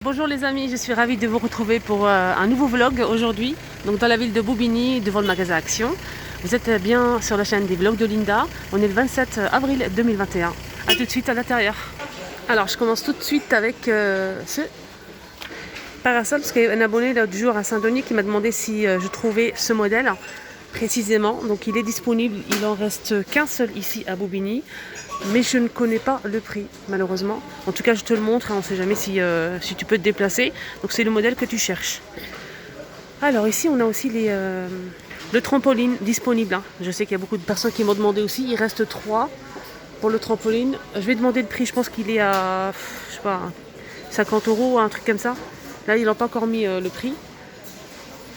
Bonjour les amis, je suis ravie de vous retrouver pour un nouveau vlog aujourd'hui, donc dans la ville de Bobigny, devant le magasin Action. Vous êtes bien sur la chaîne des vlogs de Linda. On est le 27 avril 2021. A tout de suite à l'intérieur. Alors je commence tout de suite avec ce parasol, parce qu'il y a un abonné l'autre jour à Saint-Denis qui m'a demandé si je trouvais ce modèle précisément. Donc il est disponible, il en reste qu'un seul ici à Bobigny. Mais je ne connais pas le prix, malheureusement. En tout cas, je te le montre, hein, on ne sait jamais si tu peux te déplacer. Donc c'est le modèle que tu cherches. Alors ici, on a aussi le trampoline disponible. Hein. Je sais qu'il y a beaucoup de personnes qui m'ont demandé aussi. Il reste 3 pour le trampoline. Je vais demander le prix, je pense qu'il est à, je sais pas, 50 €, un truc comme ça. Là, ils n'ont pas encore mis le prix.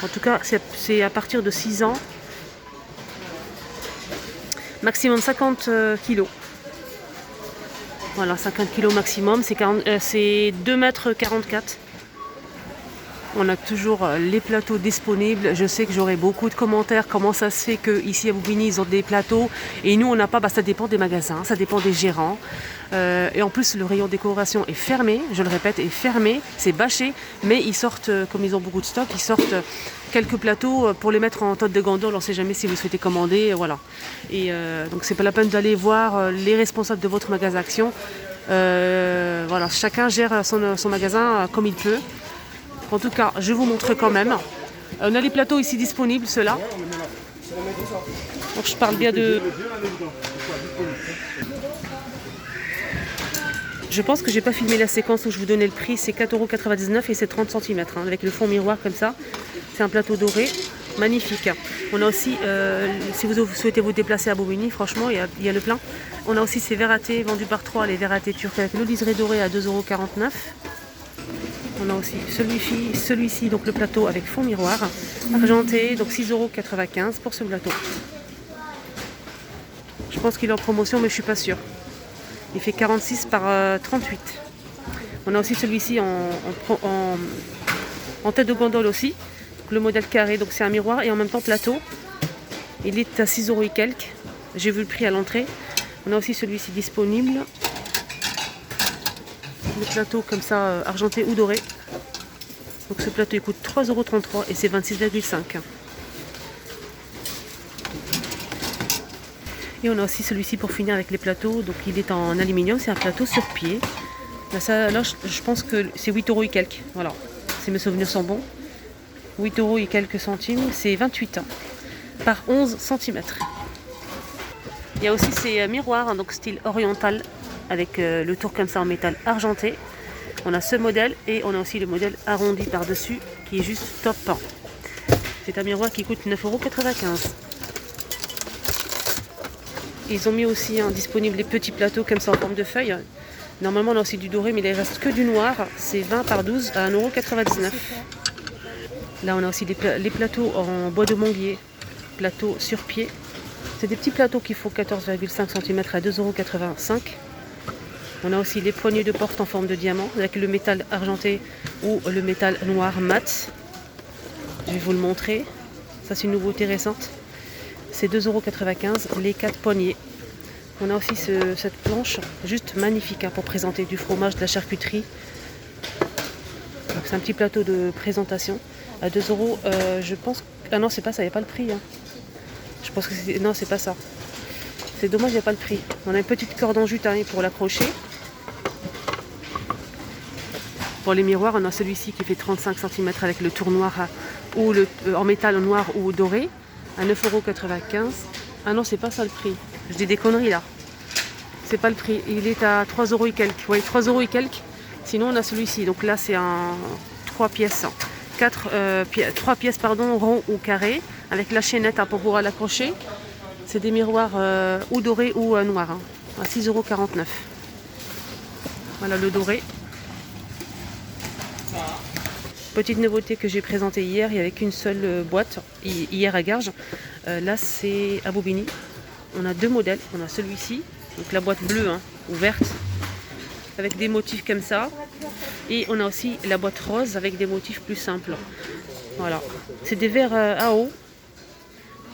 En tout cas, c'est à partir de 6 ans. Maximum 50 kilos. Voilà, 50 kg maximum, c'est 2,44 m. On a toujours les plateaux disponibles. Je sais que j'aurai beaucoup de commentaires. Comment ça se fait qu'ici à Bobigny, ils ont des plateaux et nous, on n'a pas. Ça dépend des magasins, ça dépend des gérants. Et en plus, le rayon décoration est fermé. Je le répète, est fermé. C'est bâché. Mais ils sortent, comme ils ont beaucoup de stock, ils sortent quelques plateaux pour les mettre en tête de gondole. On ne sait jamais si vous souhaitez commander. Voilà. Et donc, c'est pas la peine d'aller voir les responsables de votre magasin Action. Voilà, chacun gère son magasin comme il peut. En tout cas, je vous montre quand même. On a les plateaux ici disponibles, ceux-là. Donc je parle bien de... Je pense que j'ai pas filmé la séquence où je vous donnais le prix. C'est 4,99 € et c'est 30 cm. Hein, avec le fond miroir comme ça. C'est un plateau doré. Magnifique. On a aussi, si vous souhaitez vous déplacer à Bobigny, franchement, il y a le plein. On a aussi ces verres à thé vendus par 3, les verres à thé turcs avec le liseré doré à 2,49 €. On a aussi celui-ci, donc le plateau avec fond miroir, argenté, donc 6,95 € pour ce plateau. Je pense qu'il est en promotion, mais je suis pas sûre. Il fait 46 par 38. On a aussi celui-ci en tête de gondole aussi, le modèle carré, donc c'est un miroir et en même temps plateau. Il est à 6 € et quelques. J'ai vu le prix à l'entrée. On a aussi celui-ci disponible. Le plateau comme ça, argenté ou doré. Donc ce plateau il coûte 3,33 € et c'est 26,5 €. Et on a aussi celui-ci pour finir avec les plateaux. Donc il est en aluminium, c'est un plateau sur pied. Là je pense que c'est 8 € et quelques. Voilà, si mes souvenirs sont bons. 8 € et quelques centimes, c'est 28 ans par 11 cm. Il y a aussi ces miroirs, hein, donc style oriental, avec le tour comme ça en métal argenté. On a ce modèle et on a aussi le modèle arrondi par-dessus qui est juste top. C'est un miroir qui coûte 9,95 €. Ils ont mis aussi disponible les petits plateaux comme ça en forme de feuille. Normalement on a aussi du doré mais il ne reste que du noir. C'est 20 par 12 à 1,99 €. Là on a aussi les plateaux en bois de manguier, plateaux sur pied. C'est des petits plateaux qui font 14,5 cm à 2,85 €. On a aussi les poignées de porte en forme de diamant avec le métal argenté ou le métal noir mat. Je vais vous le montrer. Ça c'est une nouveauté récente. C'est 2,95 € les 4 poignées. On a aussi cette planche juste magnifique pour présenter du fromage, de la charcuterie. C'est un petit plateau de présentation à 2 €. Je pense... Ah non, c'est pas ça, il n'y a pas le prix. Hein. Je pense que c'est... Non, c'est pas ça. C'est dommage, il n'y a pas le prix. On a une petite corde en jute pour l'accrocher. Pour les miroirs, on a celui-ci qui fait 35 cm avec le tour noir ou en métal noir ou doré à 9,95 €. Ah non, c'est pas ça le prix. Je dis des conneries là. C'est pas le prix. Il est à 3 € et quelques. Oui, 3 € et quelques. Sinon, on a celui-ci. Donc là, c'est un 3 pièces. 3 pièces, pardon, rond ou carré, avec la chaînette pour pouvoir l'accrocher. C'est des miroirs ou dorés ou noirs, à 6,49 €. Voilà le doré. Petite nouveauté que j'ai présentée hier, il n'y avait qu'une seule boîte, hier à Garges. Là, c'est à Bobigny. On a 2 modèles. On a celui-ci, donc la boîte bleue ou verte, avec des motifs comme ça. Et on a aussi la boîte rose avec des motifs plus simples. Voilà. C'est des verres à eau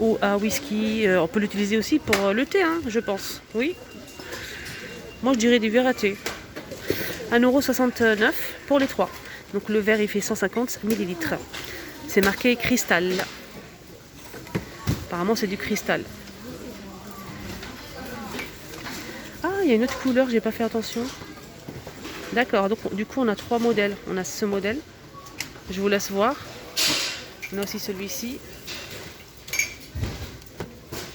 ou à whisky. On peut l'utiliser aussi pour le thé, je pense. Oui. Moi, je dirais des verres à thé. 1,69 € pour les 3. Donc le verre il fait 150 ml. C'est marqué cristal. Apparemment c'est du cristal. Ah, il y a une autre couleur, j'ai pas fait attention. D'accord, donc du coup on a 3 modèles. On a ce modèle. Je vous laisse voir. On a aussi celui-ci.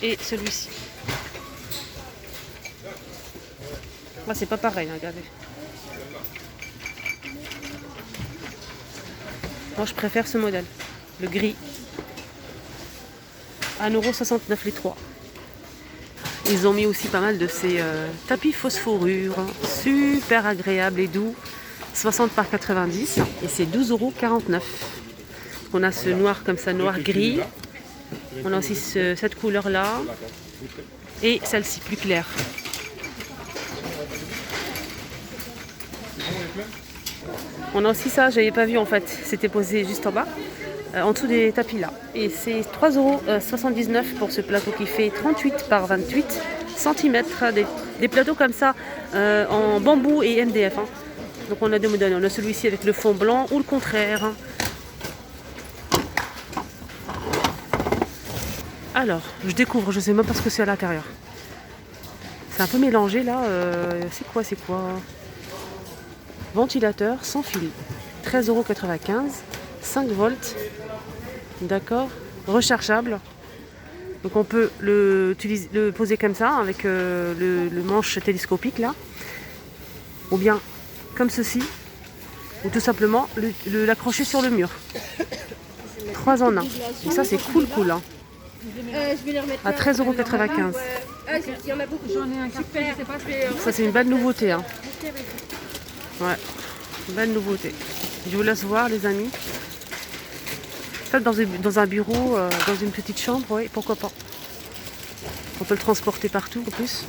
Et celui-ci. Ah, c'est pas pareil, hein, regardez. Moi je préfère ce modèle. Le gris. 1,69€ les 3. Ils ont mis aussi pas mal de ces tapis phosphorure, super agréables et doux, 60 par 90 et c'est 12,49€. On a ce noir comme ça, noir gris. On a aussi cette couleur là et celle-ci plus claire. On a aussi ça, j'avais pas vu en fait, c'était posé juste en bas. En dessous des tapis là. Et c'est 3,79€ pour ce plateau qui fait 38 par 28 cm. Des plateaux comme ça en bambou et MDF. Hein. Donc on a deux modèles. On a celui-ci avec le fond blanc ou le contraire. Hein. Alors, je découvre, je sais même pas ce que c'est à l'intérieur. C'est un peu mélangé là. C'est quoi? Ventilateur sans fil. 13,95€. 5 volts. D'accord, rechargeable. Donc on peut le poser comme ça avec le manche télescopique là, ou bien comme ceci, ou tout simplement l'accrocher sur le mur. 3 en 1. Et ça c'est cool hein. À 13,95€. Ça c'est une belle nouveauté hein. Ouais, belle nouveauté. Je vous laisse voir les amis. Dans un bureau, dans une petite chambre, oui, pourquoi pas. On peut le transporter partout en plus.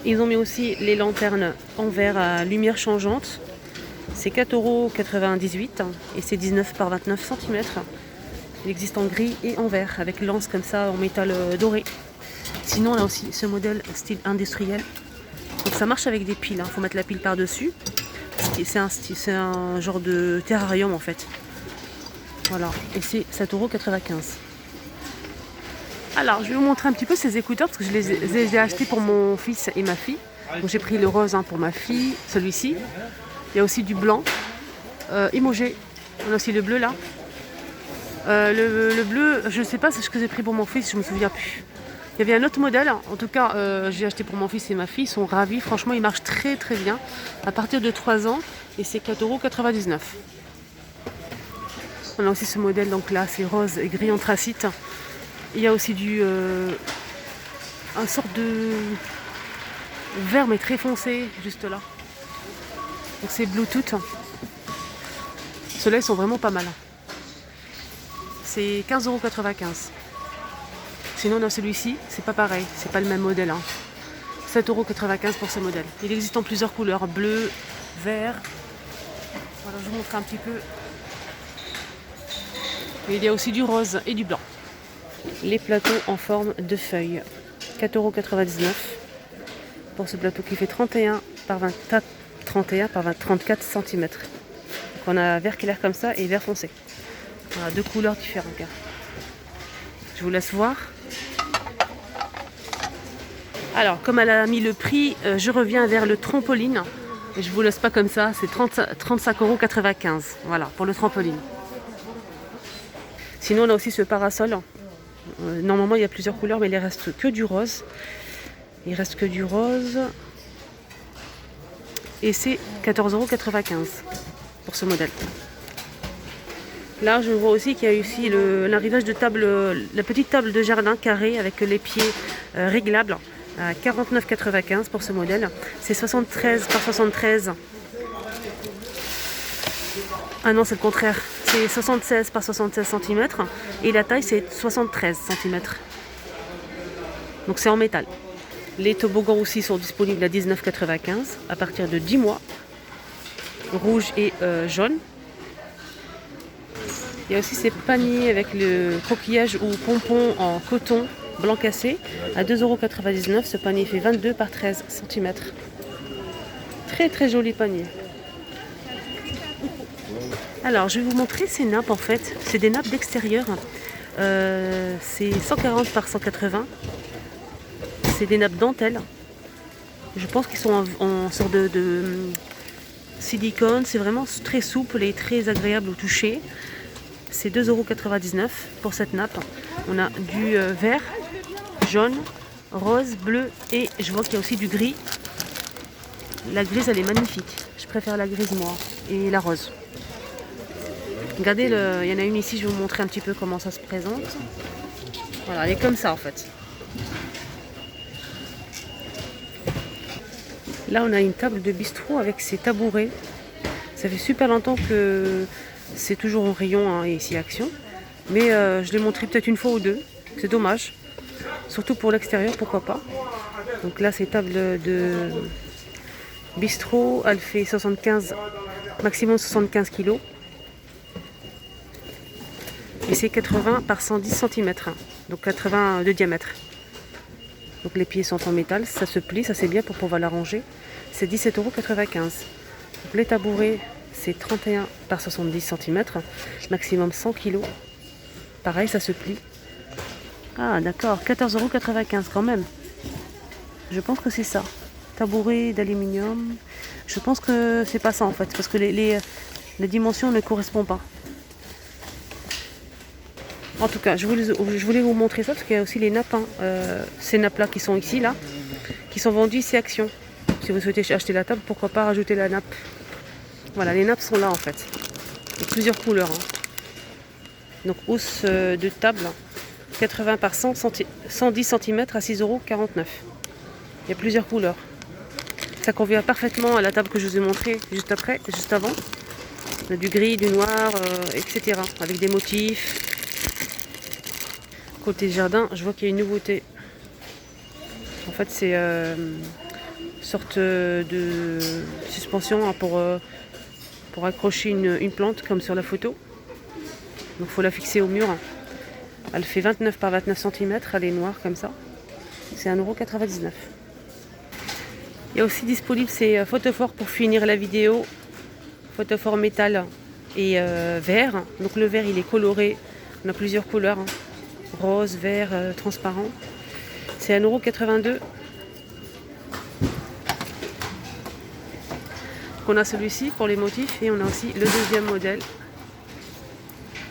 Ils ont mis aussi les lanternes en verre à lumière changeante. C'est 4,98€ et c'est 19 par 29 cm. Il existe en gris et en verre avec lance comme ça en métal doré. Sinon, on a aussi ce modèle style industriel. Donc ça marche avec des piles, il faut mettre la pile par-dessus. C'est un genre de terrarium en fait. Voilà, et c'est 7,95€. Alors, je vais vous montrer un petit peu ces écouteurs parce que je les ai achetés pour mon fils et ma fille. Donc j'ai pris le rose hein, pour ma fille, celui-ci. Il y a aussi du blanc, émogé. On a aussi le bleu là. Le bleu, je ne sais pas ce que j'ai pris pour mon fils, je ne me souviens plus. Il y avait un autre modèle, en tout cas j'ai acheté pour mon fils et ma fille, ils sont ravis. Franchement, il marche très très bien à partir de 3 ans et c'est 4,99€. On a aussi ce modèle, donc là c'est rose et gris anthracite. Il y a aussi un sorte de vert mais très foncé juste là. Donc c'est Bluetooth. Ceux-là ils sont vraiment pas mal. C'est 15,95€. Sinon on a celui-ci, c'est pas pareil, c'est pas le même modèle. 7,95€ pour ce modèle. Il existe en plusieurs couleurs, bleu, vert. Voilà, je vous montre un petit peu. Et il y a aussi du rose et du blanc. Les plateaux en forme de feuilles. 4,99€ pour ce plateau qui fait 31 par 34 cm. Donc on a vert clair comme ça et vert foncé. Voilà, deux couleurs différentes. Je vous laisse voir. Alors, comme elle a mis le prix, je reviens vers le trampoline. Et je vous laisse pas comme ça, c'est 35,95€. Voilà, pour le trampoline. Sinon, on a aussi ce parasol. Normalement, il y a plusieurs couleurs, mais il ne reste que du rose. Il reste que du rose. Et c'est 14,95€ pour ce modèle. Là, je vois aussi qu'il y a aussi l'arrivage de table, la petite table de jardin carrée avec les pieds réglables à 49,95€ pour ce modèle. C'est 73 par 73. Ah non, c'est le contraire. C'est 76 par 76 cm et la taille c'est 73 cm. Donc c'est en métal. Les toboggans aussi sont disponibles à 19,95€ à partir de 10 mois. Rouge et jaune. Il y a aussi ces paniers avec le coquillage ou pompon en coton blanc cassé à 2,99€. Ce panier fait 22 par 13 cm. Très très joli panier. Alors, je vais vous montrer ces nappes en fait. C'est des nappes d'extérieur. C'est 140 par 180. C'est des nappes dentelles. Je pense qu'ils sont en sorte de silicone. C'est vraiment très souple et très agréable au toucher. C'est 2,99 € pour cette nappe. On a du vert, jaune, rose, bleu et je vois qu'il y a aussi du gris. La grise, elle est magnifique. Je préfère la grise moi et la rose. Regardez, il y en a une ici, je vais vous montrer un petit peu comment ça se présente. Voilà, elle est comme ça en fait. Là, on a une table de bistrot avec ses tabourets. Ça fait super longtemps que c'est toujours en rayon hein, ici Action. Mais je l'ai montré peut-être une fois ou deux. C'est dommage. Surtout pour l'extérieur, pourquoi pas. Donc là, c'est table de bistrot. Elle fait 75, maximum 75 kg. Et c'est 80 par 110 cm. Donc 80 de diamètre. Donc les pieds sont en métal. Ça se plie, ça c'est bien pour pouvoir la ranger. C'est 17,95 €. Donc les tabourets, c'est 31 par 70 cm. Maximum 100 kg. Pareil, ça se plie. Ah d'accord, 14,95 € quand même. Je pense que c'est ça. Tabouret d'aluminium. Je pense que c'est pas ça en fait, parce que les dimensions ne correspondent pas. En tout cas, je voulais vous montrer ça, parce qu'il y a aussi les nappes. Hein. Ces nappes-là qui sont ici, là, qui sont vendues ici Action. Si vous souhaitez acheter la table, pourquoi pas rajouter la nappe. Voilà, les nappes sont là en fait. Il y a plusieurs couleurs. Hein. Donc housse de table. 80 par 110 cm à 6,49 €. Il y a plusieurs couleurs. Ça convient parfaitement à la table que je vous ai montrée juste avant. On a du gris, du noir, etc. Avec des motifs. Côté jardin, je vois qu'il y a une nouveauté. En fait, c'est une sorte de suspension hein, pour accrocher une plante comme sur la photo. Donc il faut la fixer au mur. Elle fait 29 par 29 cm, elle est noire comme ça. C'est 1,99 €. Il y a aussi disponible ces photophores pour finir la vidéo. Photophore métal et vert. Donc le vert il est coloré. On a plusieurs couleurs. Hein. Rose, vert, transparent. C'est 1,82 €. On a celui-ci pour les motifs et on a aussi le deuxième modèle.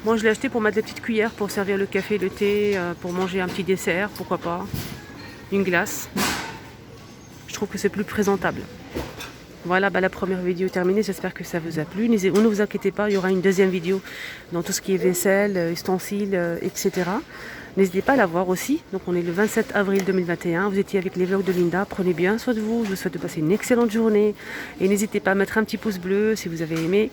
Moi je l'ai acheté pour mettre des petites cuillères pour servir le café, le thé, pour manger un petit dessert, pourquoi pas, une glace. Je trouve que c'est plus présentable. Voilà, la première vidéo terminée, j'espère que ça vous a plu. Ne vous inquiétez pas, il y aura une deuxième vidéo dans tout ce qui est vaisselle, ustensiles, etc. N'hésitez pas à la voir aussi. Donc on est le 27 avril 2021, vous étiez avec les vlogs de Linda. Prenez bien soin de vous, je vous souhaite de passer une excellente journée. Et n'hésitez pas à mettre un petit pouce bleu si vous avez aimé,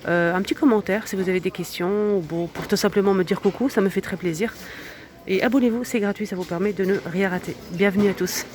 un petit commentaire si vous avez des questions, ou bon, pour tout simplement me dire coucou, ça me fait très plaisir. Et abonnez-vous, c'est gratuit, ça vous permet de ne rien rater. Bienvenue à tous.